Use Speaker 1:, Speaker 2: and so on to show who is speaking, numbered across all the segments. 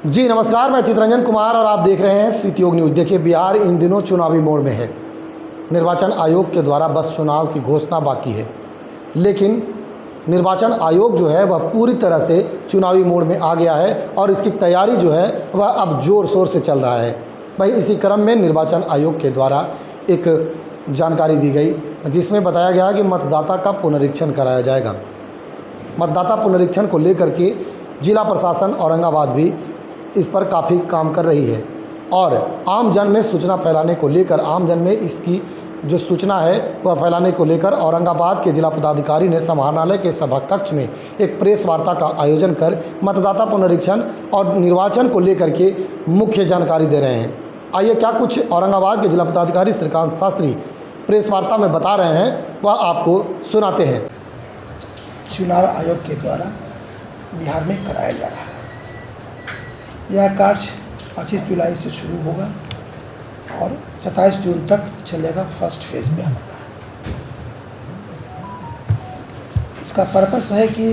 Speaker 1: जी नमस्कार, मैं चितरंजन कुमार और आप देख रहे हैं सिटी न्यूज़। देखिए, बिहार इन दिनों चुनावी मोड़ में है। निर्वाचन आयोग के द्वारा बस चुनाव की घोषणा बाकी है, लेकिन निर्वाचन आयोग जो है वह पूरी तरह से चुनावी मोड़ में आ गया है और इसकी तैयारी जो है वह अब ज़ोर शोर से चल रहा है। भाई, इसी क्रम में निर्वाचन आयोग के द्वारा एक जानकारी दी गई, जिसमें बताया गया कि मतदाता का पुनरीक्षण कराया जाएगा। मतदाता पुनरीक्षण को लेकर के जिला प्रशासन औरंगाबाद भी इस पर काफ़ी काम कर रही है और आम जन में सूचना फैलाने को लेकर, आम जन में इसकी जो सूचना है वह फैलाने को लेकर औरंगाबाद के जिला पदाधिकारी ने समाहरणालय के सभा कक्ष में एक प्रेस वार्ता का आयोजन कर मतदाता पुनरीक्षण और निर्वाचन को लेकर के मुख्य जानकारी दे रहे हैं। आइए, क्या कुछ औरंगाबाद के जिला पदाधिकारी श्रीकांत शास्त्री प्रेस वार्ता में बता रहे हैं वह आपको सुनाते हैं।
Speaker 2: चुनाव आयोग के द्वारा बिहार में कराया जा रहा है। यह कार्य 25 जुलाई से शुरू होगा और 27 जून तक चलेगा। फर्स्ट फेज में हमारा इसका पर्पस है कि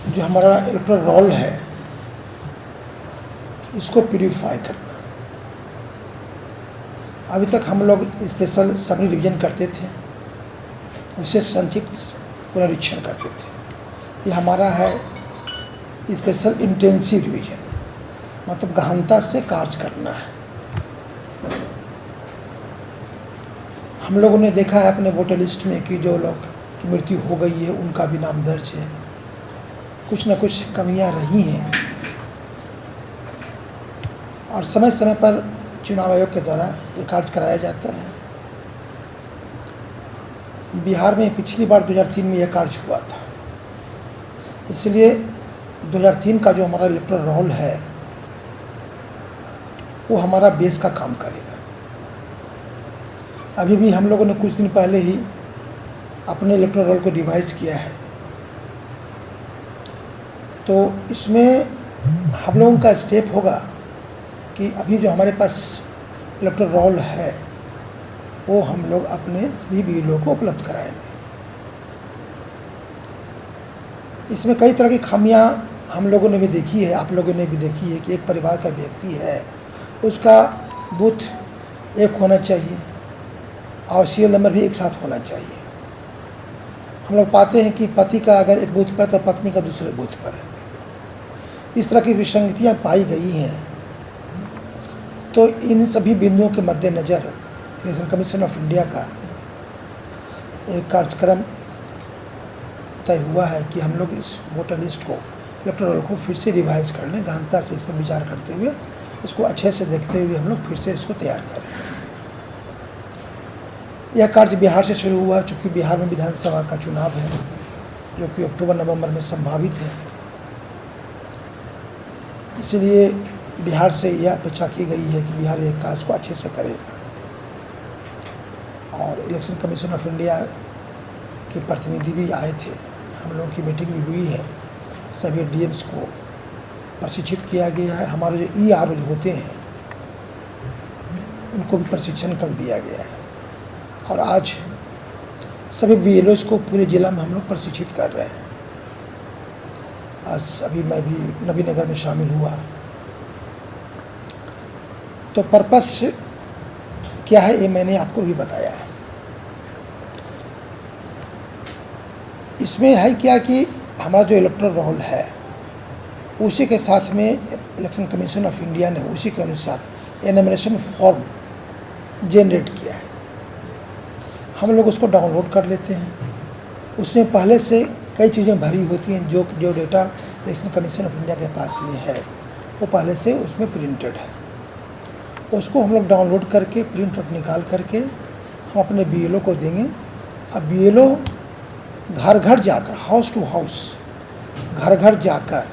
Speaker 2: जो हमारा इलेक्टोरल रोल है इसको प्यूरिफाई करना। अभी तक हम लोग स्पेशल सब रिवीजन करते थे, विशेष संक्षिप्त पुनरीक्षण करते थे। ये हमारा है स्पेशल इंटेंसिव रिवीजन, मतलब गहनता से कार्य करना है। हम लोगों ने देखा है अपने वोटर लिस्ट में कि जो लोग की मृत्यु हो गई है उनका भी नाम दर्ज है। कुछ न कुछ कमियां रही हैं और समय समय पर चुनाव आयोग के द्वारा ये कार्य कराया जाता है। बिहार में पिछली बार 2003 में यह कार्य हुआ था, इसलिए 2003 का जो हमारा इलेक्टोरल रोल है वो हमारा बेस का काम करेगा। अभी भी हम लोगों ने कुछ दिन पहले ही अपने इलेक्टोरल रोल को रिवाइज किया है, तो इसमें हम लोगों का स्टेप होगा कि अभी जो हमारे पास इलेक्टोरल रोल है वो हम लोग अपने सभी बीएलओ को उपलब्ध कराएंगे। इसमें कई तरह की खामियां हम लोगों ने भी देखी है, आप लोगों ने भी देखी है कि एक परिवार का व्यक्ति है, उसका बूथ एक होना चाहिए और सीरियल नंबर भी एक साथ होना चाहिए। हम लोग पाते हैं कि पति का अगर एक बूथ पर तो पत्नी का दूसरे बूथ पर है। इस तरह की विसंगतियाँ पाई गई हैं, तो इन सभी बिंदुओं के मद्देनज़र इलेक्शन कमीशन ऑफ इंडिया का एक कार्यक्रम तय हुआ है कि हम लोग इस वोटर लिस्ट को, इलेक्टोरल रोल को फिर से रिवाइज कर लें, गहनता से इस पर विचार करते हुए, इसको अच्छे से देखते हुए हम लोग फिर से इसको तैयार करें। यह कार्य बिहार से शुरू हुआ, चूँकि बिहार में विधानसभा का चुनाव है जो कि अक्टूबर-नवंबर में संभावित है, इसलिए बिहार से यह अपेक्षा की गई है कि बिहार एक कार्य को अच्छे से करेगा। और इलेक्शन कमीशन ऑफ इंडिया के प्रतिनिधि भी आए थे, हम लोगों की मीटिंग भी हुई है। सभी डीएम्स को प्रशिक्षित किया गया है। हमारे जो ईआरओ जो होते हैं उनको भी प्रशिक्षण कल दिया गया है और आज सभी बीएलओज को पूरे जिला में हम लोग प्रशिक्षित कर रहे हैं। आज अभी मैं भी नबीनगर में शामिल हुआ। तो पर्पस क्या है ये मैंने आपको भी बताया है। इसमें है क्या कि हमारा जो इलेक्टोरल रोल है उसी के साथ में इलेक्शन कमीशन ऑफ इंडिया ने उसी के अनुसार एनमरेशन फॉर्म जनरेट किया है। हम लोग उसको डाउनलोड कर लेते हैं। उसमें पहले से कई चीज़ें भरी होती हैं, जो data election commission of India के पास में है वो पहले से उसमें प्रिंटेड है। उसको हम लोग डाउनलोड करके प्रिंट आउट निकाल करके हम अपने बीएलओ को देंगे। अब बीएलओ घर घर जाकर, हाउस टू हाउस, घर घर जाकर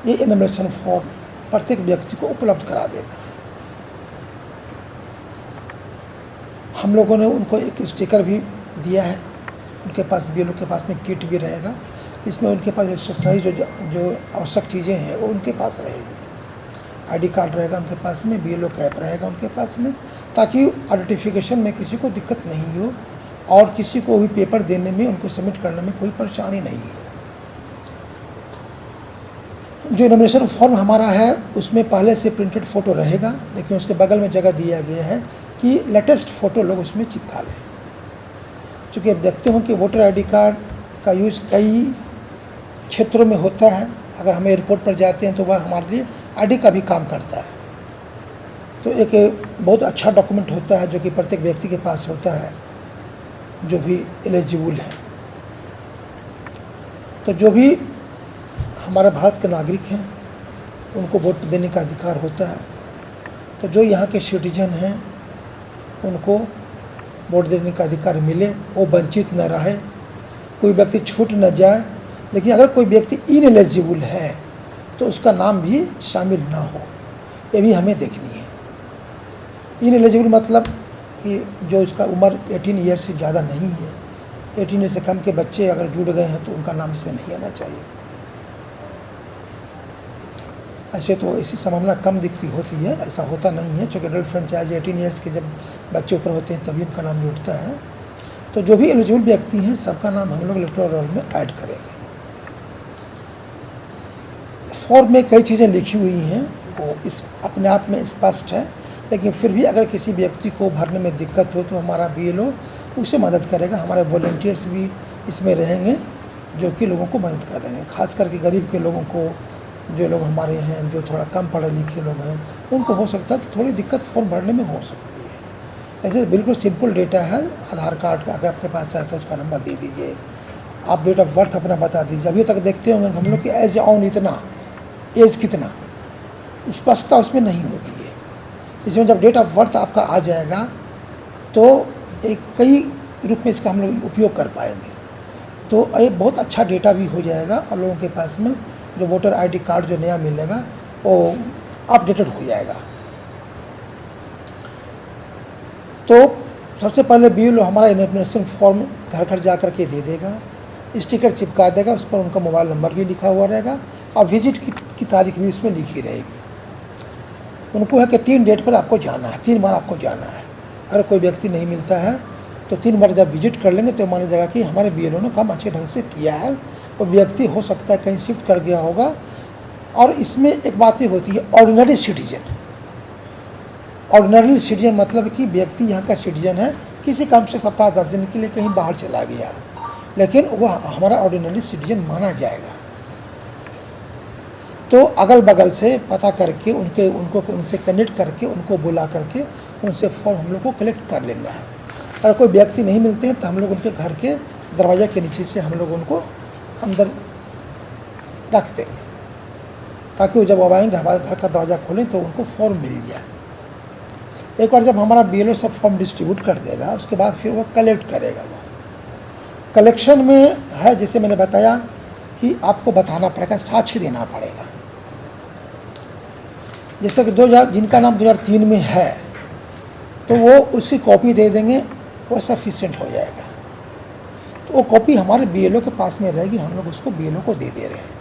Speaker 2: ये एनमरेशन फॉर्म प्रत्येक व्यक्ति को उपलब्ध करा देगा। हम लोगों ने उनको एक स्टिकर भी दिया है, उनके पास बीएलओ के पास में किट भी रहेगा। इसमें उनके पास स्टेशनरी जो आवश्यक चीज़ें हैं वो उनके पास रहेगी। आईडी कार्ड रहेगा उनके पास में, बीएलओ कैप रहेगा उनके पास में, ताकि आइडेंटिफिकेशन में किसी को दिक्कत नहीं हो और किसी को भी पेपर देने में, उनको सबमिट करने में कोई परेशानी नहीं है। जो नॉमिनेशन फॉर्म हमारा है उसमें पहले से प्रिंटेड फ़ोटो रहेगा, लेकिन उसके बगल में जगह दिया गया है कि लेटेस्ट फ़ोटो लोग उसमें चिपका लें। चूँकि अब देखते हो कि वोटर आईडी कार्ड का यूज़ कई क्षेत्रों में होता है। अगर हम एयरपोर्ट पर जाते हैं तो वह हमारे लिए आईडी का भी काम करता है। तो एक बहुत अच्छा डॉक्यूमेंट होता है जो कि प्रत्येक व्यक्ति के पास होता है जो भी एलिजिबल है। तो जो भी हमारे भारत के नागरिक हैं उनको वोट देने का अधिकार होता है। तो जो यहाँ के सिटीजन हैं उनको वोट देने का अधिकार मिले, वो वंचित न रहे, कोई व्यक्ति छूट न जाए। लेकिन अगर कोई व्यक्ति इनएलिजिबल है तो उसका नाम भी शामिल ना हो, ये भी हमें देखनी है। इनएलिजिबल मतलब कि जो इसका उम्र 18 ईयर से ज़्यादा नहीं है, 18 ईयर से कम के बच्चे अगर जुड़ गए हैं तो उनका नाम इसमें नहीं आना चाहिए। ऐसे तो ऐसी संभावना कम दिखती होती है, ऐसा होता नहीं है। चूँकि एडल्ट फ्रेंचाइज 18 ईयर्स के जब बच्चे ऊपर होते हैं तभी उनका नाम जुड़ता है। तो जो भी एलिजिबल व्यक्ति हैं सबका नाम हम लोग इलेक्टोरल रोल में ऐड करेंगे। फॉर्म में कई चीज़ें लिखी हुई हैं, वो इस अपने आप में स्पष्ट है, लेकिन फिर भी अगर किसी व्यक्ति को भरने में दिक्कत हो तो हमारा BLO उसे मदद करेगा। हमारे वॉलंटियर्स भी इसमें रहेंगे जो कि लोगों को मदद करेंगे, खास करके गरीब के लोगों को। जो लोग हमारे हैं जो थोड़ा कम पढ़े लिखे लोग हैं उनको हो सकता है कि थोड़ी दिक्कत फॉर्म भरने में हो सकती है। ऐसे बिल्कुल सिंपल डेटा है। आधार कार्ड का अगर आपके पास है तो उसका नंबर दे दीजिए, आप डेट ऑफ बर्थ अपना बता दीजिए। अभी तक देखते होंगे हम लोग कि एज ऑन इतना, एज कितना, स्पष्टता उसमें नहीं होती है। इसमें जब डेट ऑफ बर्थ आपका आ जाएगा तो एक कई रूप में इसका हम लोग उपयोग कर पाएंगे। तो ये बहुत अच्छा डेटा भी हो जाएगा और लोगों के पास में जो वोटर आईडी कार्ड जो नया मिलेगा वो अपडेटेड हो जाएगा। तो सबसे पहले BLO हमारा इन्फॉर्मेशन फॉर्म घर घर जा कर के दे देगा, स्टिकर चिपका देगा, उस पर उनका मोबाइल नंबर भी लिखा हुआ रहेगा और विजिट की तारीख भी उसमें लिखी रहेगी। उनको है कि 3 डेट पर आपको जाना है, 3 बार आपको जाना है। अगर कोई व्यक्ति नहीं मिलता है तो 3 बार जब विजिट कर लेंगे तो माना जाएगा कि हमारे BLO ने काम अच्छे ढंग से किया है। वो व्यक्ति हो सकता है कहीं शिफ्ट कर गया होगा। और इसमें एक बात ही होती है ऑर्डिनरी सिटीजन। ऑर्डिनरी सिटीजन मतलब कि व्यक्ति यहाँ का सिटीजन है, किसी काम से सप्ताह 10 दिन के लिए कहीं बाहर चला गया, लेकिन वह हमारा ऑर्डिनरी सिटीजन माना जाएगा। तो अगल बगल से पता करके उनसे कनेक्ट करके उनको बुला करके उनसे फॉर्म हम लोग को कलेक्ट कर लेना है। अगर कोई व्यक्ति नहीं मिलते हैं तो हम लोग उनके घर के दरवाज़ा के नीचे से हम लोग उनको अंदर रख देंगे, ताकि वो जब वो आएंगे घर का दरवाज़ा खोलें तो उनको फॉर्म मिल जाए। एक बार जब हमारा BLO सब फॉर्म डिस्ट्रीब्यूट कर देगा उसके बाद फिर वो कलेक्ट करेगा। वो कलेक्शन में है, जैसे मैंने बताया कि आपको बताना पड़ेगा, साक्ष्य देना पड़ेगा। जैसे कि 2000 जिनका नाम 2003 में है तो वो उसकी कॉपी दे देंगे, वो सफिशिएंट हो जाएगा। तो वो कॉपी हमारे BLO के पास में रहेगी, हम लोग उसको BLO को दे दे रहे हैं।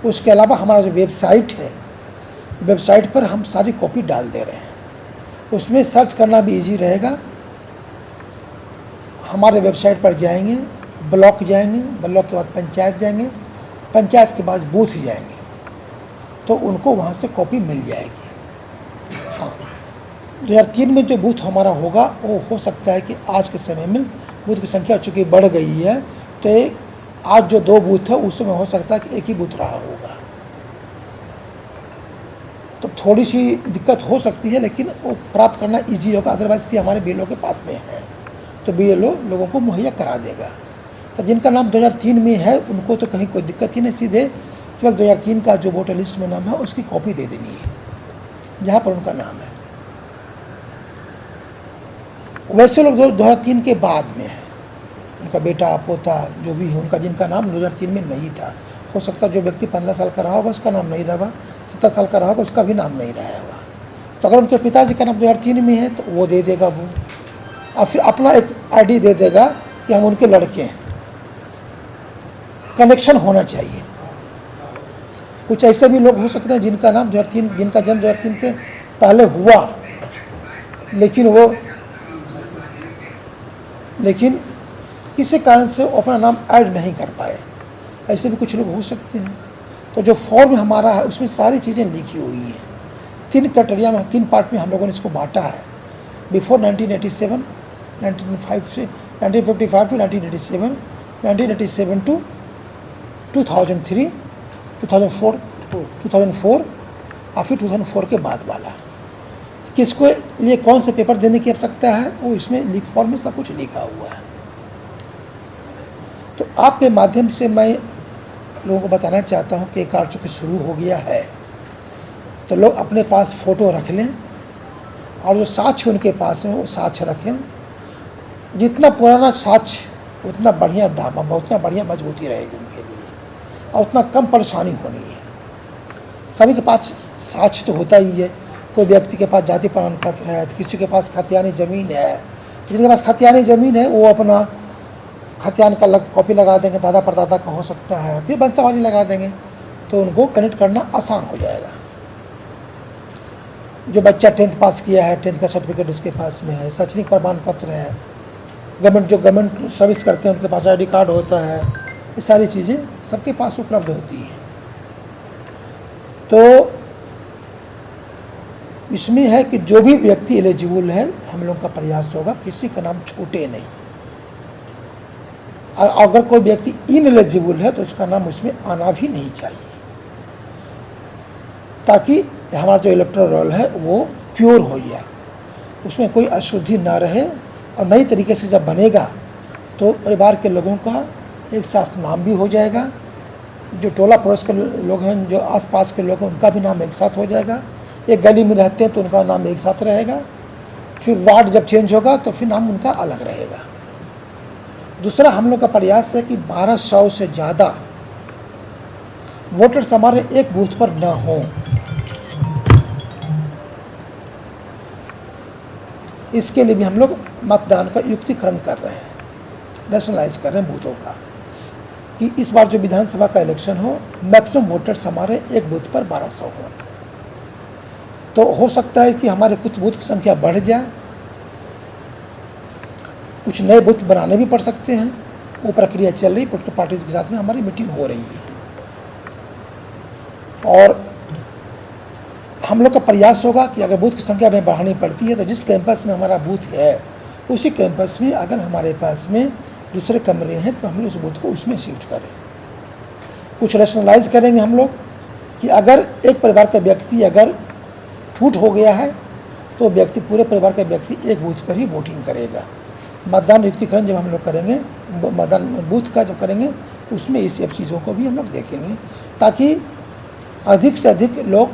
Speaker 2: उसके अलावा हमारा जो वेबसाइट है, वेबसाइट पर हम सारी कॉपी डाल दे रहे हैं। उसमें सर्च करना भी इजी रहेगा। हमारे वेबसाइट पर जाएंगे, ब्लॉक जाएंगे, ब्लॉक के बाद पंचायत जाएंगे, पंचायत के बाद बूथ जाएंगे, तो उनको वहाँ से कॉपी मिल जाएगी। हाँ, 2003 में जो बूथ हमारा होगा वो हो सकता है कि आज के समय में बूथ की संख्या चूँकि बढ़ गई है तो आज जो 2 बूथ है उसमें हो सकता है कि एक ही बूथ रहा होगा। तो थोड़ी सी दिक्कत हो सकती है, लेकिन वो प्राप्त करना इजी होगा। अदरवाइज़ भी हमारे BLO के पास में है तो BLO लोगों को मुहैया करा देगा। तो जिनका नाम 2003 में है उनको तो कहीं कोई दिक्कत ही नहीं, सीधे केवल 2003 का जो वोटर लिस्ट में नाम है उसकी कॉपी दे देनी है जहाँ पर उनका नाम है। वैसे लोग 2003 के बाद में है, उनका बेटा पोता जो भी है, उनका जिनका नाम 2003 में नहीं था, हो सकता है जो व्यक्ति 15 साल का रहा होगा उसका नाम नहीं रहेगा, 17 साल का रहा होगा उसका भी नाम नहीं रहा होगा। तो अगर उनके पिताजी का नाम 2003 में है तो वो दे देगा वो, और फिर अपना एक ID दे देगा कि हम उनके लड़के हैं। कनेक्शन होना चाहिए। कुछ ऐसे भी लोग हो सकते हैं जिनका नाम 2003, जिनका जन्म 2003 के पहले हुआ लेकिन किसी कारण से वो अपना नाम ऐड नहीं कर पाए। ऐसे भी कुछ लोग हो सकते हैं। तो जो फॉर्म हमारा है उसमें सारी चीज़ें लिखी हुई हैं। 3 क्राइटेरिया में, 3 पार्ट में हम लोगों ने इसको बांटा है। बिफोर 1987, 1955 टू 1987, 1987 टू 2003, 2004 और फिर 2004 के बाद वाला। किसको लिए कौन से पेपर देने की आवश्यकता है वो इसमें फॉर्म में सब कुछ लिखा हुआ है। तो आपके माध्यम से मैं लोगों को बताना चाहता हूँ कि कार्य चूँकि शुरू हो गया है तो लोग अपने पास फ़ोटो रख लें और जो साक्ष्य उनके पास है वो साक्ष्य रखें। जितना पुराना साक्ष्य उतना बढ़िया दावा, उतना बढ़िया मजबूती रहेगी उनके लिए और उतना कम परेशानी होनी है। सभी के पास साक्ष्य तो होता ही है। कोई व्यक्ति के पास जाति प्रमाण पत्र है, तो किसी के पास खतियानी ज़मीन है। जिनके पास खतियानी ज़मीन है वो अपना खतियान का कॉपी लगा देंगे, दादा परदादा का हो सकता है, फिर वंशावली लगा देंगे तो उनको कनेक्ट करना आसान हो जाएगा। जो बच्चा 10th पास किया है, 10th का सर्टिफिकेट उसके पास में है, शैक्षणिक प्रमाण पत्र है, गवर्नमेंट सर्विस करते हैं उनके पास ID कार्ड होता है, ये सारी चीज़ें सबके पास उपलब्ध होती हैं। तो इसमें है कि जो भी व्यक्ति एलिजिबल है हम लोग का प्रयास होगा किसी का नाम छूटे नहीं। अगर कोई व्यक्ति इनएलिजिबल है तो उसका नाम उसमें आना भी नहीं चाहिए, ताकि हमारा जो इलेक्टोरल रोल है वो प्योर हो जाए, उसमें कोई अशुद्धि ना रहे। और नई तरीके से जब बनेगा तो परिवार के लोगों का एक साथ नाम भी हो जाएगा, जो टोला पड़ोस के लोग हैं, जो आसपास के लोग हैं, उनका भी नाम एक साथ हो जाएगा। एक गली में रहते हैं तो उनका नाम एक साथ रहेगा। फिर वार्ड जब चेंज होगा तो फिर नाम उनका अलग रहेगा। दूसरा हम लोग का प्रयास है कि 1200 से ज़्यादा वोटर्स हमारे एक बूथ पर ना हों। इसके लिए भी हम लोग मतदान का युक्तिकरण कर रहे हैं, रैशनलाइज कर रहे हैं बूथों का, कि इस बार जो विधानसभा का इलेक्शन हो मैक्सिमम वोटर्स हमारे एक बूथ पर 1200 हों। तो हो सकता है कि हमारे कुछ बूथ की संख्या बढ़ जाए, कुछ नए बूथ बनाने भी पड़ सकते हैं। वो प्रक्रिया चल रही, पोलिटिकल पार्टीज के साथ में हमारी मीटिंग हो रही है। और हम लोग का प्रयास होगा कि अगर बूथ की संख्या हमें बढ़ानी पड़ती है तो जिस कैंपस में हमारा बूथ है उसी कैंपस में अगर हमारे पास में दूसरे कमरे हैं तो हम लोग उस बूथ को उसमें शिफ्ट करें। कुछ रैशनलाइज करेंगे हम लोग कि अगर एक परिवार का व्यक्ति अगर छूट हो गया है तो व्यक्ति, पूरे परिवार का व्यक्ति एक बूथ पर ही वोटिंग करेगा। मतदान युक्तिकरण जब हम लोग करेंगे, मतदान बूथ का जब करेंगे उसमें इस सब चीज़ों को भी हम लोग देखेंगे, ताकि अधिक से अधिक लोग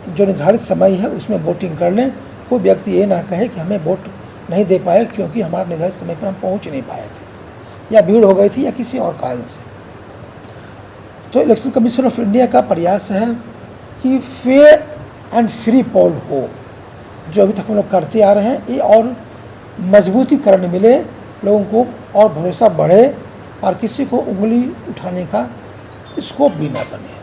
Speaker 2: जो निर्धारित समय है उसमें वोटिंग कर लें। कोई व्यक्ति ये ना कहे कि हमें वोट नहीं दे पाए क्योंकि हमारा निर्धारित समय पर हम पहुंच नहीं पाए थे, या भीड़ हो गई थी, या किसी और कारण से। तो इलेक्शन कमीशन ऑफ इंडिया का प्रयास है कि फेयर एंड फ्री पोल हो, जो अभी तक हम लोग करते आ रहे हैं, ये और मजबूतीकरण मिले, लोगों को और भरोसा बढ़े और किसी को उंगली उठाने का स्कोप भी ना बने।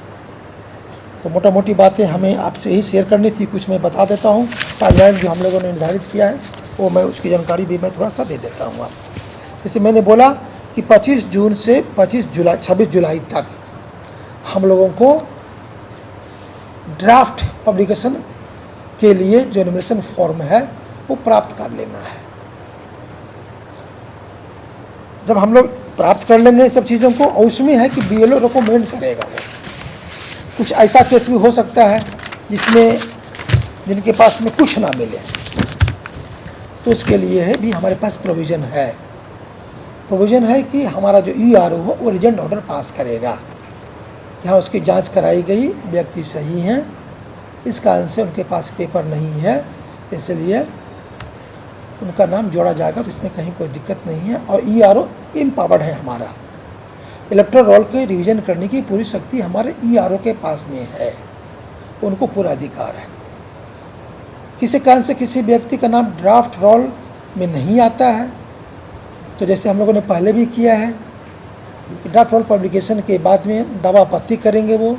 Speaker 2: तो मोटा मोटी बातें हमें आपसे ही शेयर करनी थी, कुछ मैं बता देता हूँ। टाइमलाइन जो हम लोगों ने निर्धारित किया है वो मैं उसकी जानकारी भी मैं थोड़ा सा दे देता हूँ आपको। जैसे मैंने बोला कि 25 जून से 26 जुलाई तक हम लोगों को ड्राफ्ट पब्लिकेशन के लिए जो नॉमिनेशन फॉर्म है वो प्राप्त कर लेना है। जब हम लोग प्राप्त कर लेंगे सब चीज़ों को, और उसमें है कि BLO रिकमेंड करेगा। वो कुछ ऐसा केस भी हो सकता है जिसमें जिनके पास में कुछ ना मिले, तो उसके लिए है भी हमारे पास प्रोविज़न है कि हमारा जो ERO हो वो रिजेंट ऑर्डर पास करेगा। यहाँ उसकी जांच कराई गई, व्यक्ति सही हैं, इस कारण से उनके पास पेपर नहीं है, इसलिए उनका नाम जोड़ा जाएगा, तो इसमें कहीं कोई दिक्कत नहीं है। और ERO इम्पावर्ड है हमारा, इलेक्टोरल रोल के रिवीजन करने की पूरी शक्ति हमारे ERO के पास में है, उनको पूरा अधिकार है। किसी कारण से किसी व्यक्ति का नाम ड्राफ्ट रोल में नहीं आता है, तो जैसे हम लोगों ने पहले भी किया है, ड्राफ्ट रोल पब्लिकेशन के बाद में दावा आपत्ति करेंगे, वो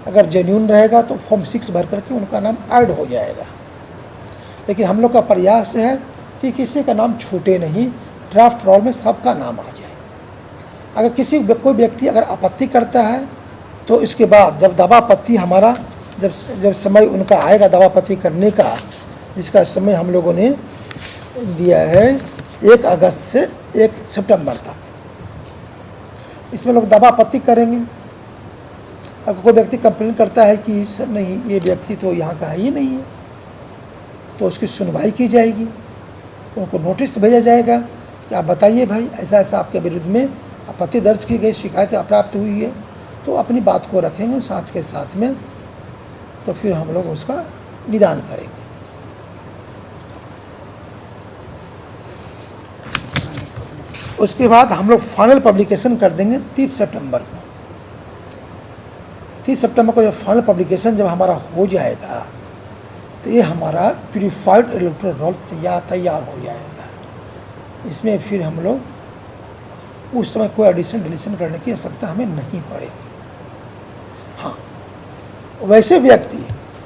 Speaker 2: अगर जेन्यून रहेगा तो फॉर्म 6 भर करके उनका नाम ऐड हो जाएगा। लेकिन हम लोग का प्रयास है कि किसी का नाम छूटे नहीं, ड्राफ्ट रोल में सबका नाम आ जाए। अगर कोई व्यक्ति अगर आपत्ति करता है तो इसके बाद जब दवापत्ती हमारा जब समय उनका आएगा दवापत्ती करने का, जिसका समय हम लोगों ने दिया है 1 अगस्त से 1 सितंबर तक, इसमें लोग दवापत्ती करेंगे। अगर कोई व्यक्ति कंप्लेन करता है कि सर नहीं ये व्यक्ति तो यहाँ का है ही नहीं है, तो उसकी सुनवाई की जाएगी, उनको नोटिस भेजा जाएगा कि आप बताइए भाई ऐसा ऐसा आपके विरुद्ध में आपत्ति दर्ज की गई, शिकायत प्राप्त हुई है, तो अपनी बात को रखेंगे साथ के साथ में, तो फिर हम लोग उसका निदान करेंगे। उसके बाद हम लोग फाइनल पब्लिकेशन कर देंगे 30 सितंबर को। 30 सितंबर को जब फाइनल पब्लिकेशन जब हमारा हो जाएगा तो ये हमारा प्यूरिफाइड इलेक्टोरल रोल तैयार हो जाएगा। इसमें फिर हम लोग उस समय कोई एडिशन डिलीशन करने की आवश्यकता हमें नहीं पड़ेगी। हाँ, वैसे व्यक्ति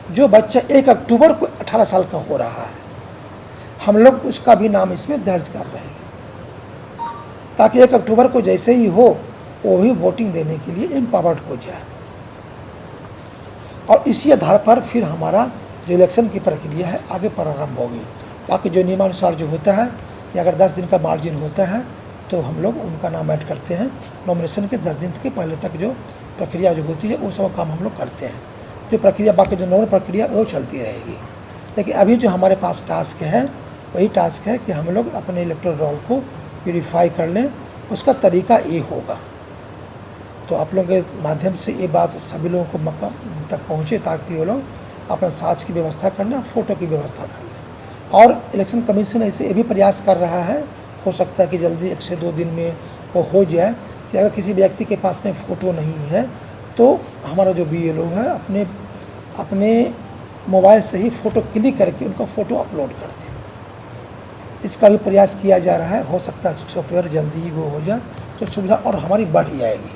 Speaker 2: जो बच्चा 1 अक्टूबर को 18 साल का हो रहा है, हम लोग उसका भी नाम इसमें दर्ज कर रहे हैं, ताकि 1 अक्टूबर को जैसे ही हो वो भी वोटिंग देने के लिए एम्पावर्ड हो जाए। और इसी आधार पर फिर हमारा जो इलेक्शन की प्रक्रिया है आगे प्रारंभ होगी। बाकी जो नियमानुसार जो होता है कि अगर 10 दिन का मार्जिन होता है तो हम लोग उनका नाम ऐड करते हैं। नॉमिनेशन के 10 दिन के पहले तक जो प्रक्रिया जो होती है वो सब काम हम लोग करते हैं। जो प्रक्रिया बाकी जो नॉर्मल प्रक्रिया वो चलती रहेगी। लेकिन अभी जो हमारे पास टास्क है वही टास्क है कि हम लोग अपने इलेक्टोरल रोल को प्यूरिफाई कर लें। उसका तरीका ये होगा, तो आप लोगों के माध्यम से ये बात सभी लोगों को तक पहुँचे ताकि वो लोग अपना साक्ष्य की व्यवस्था कर लें और फ़ोटो की व्यवस्था कर लें। और इलेक्शन कमीशन ऐसे ये भी प्रयास कर रहा है, हो सकता है कि जल्दी 1 से 2 दिन में वो हो जाए कि अगर किसी व्यक्ति के पास में फ़ोटो नहीं है तो हमारा जो BLO है अपने मोबाइल से ही फ़ोटो क्लिक करके उनका फ़ोटो अपलोड कर दे। इसका भी प्रयास किया जा रहा है। हो सकता है सॉफ्टवेयर जल्दी ही वो हो जाए तो सुविधा और हमारी बढ़ जाएगी।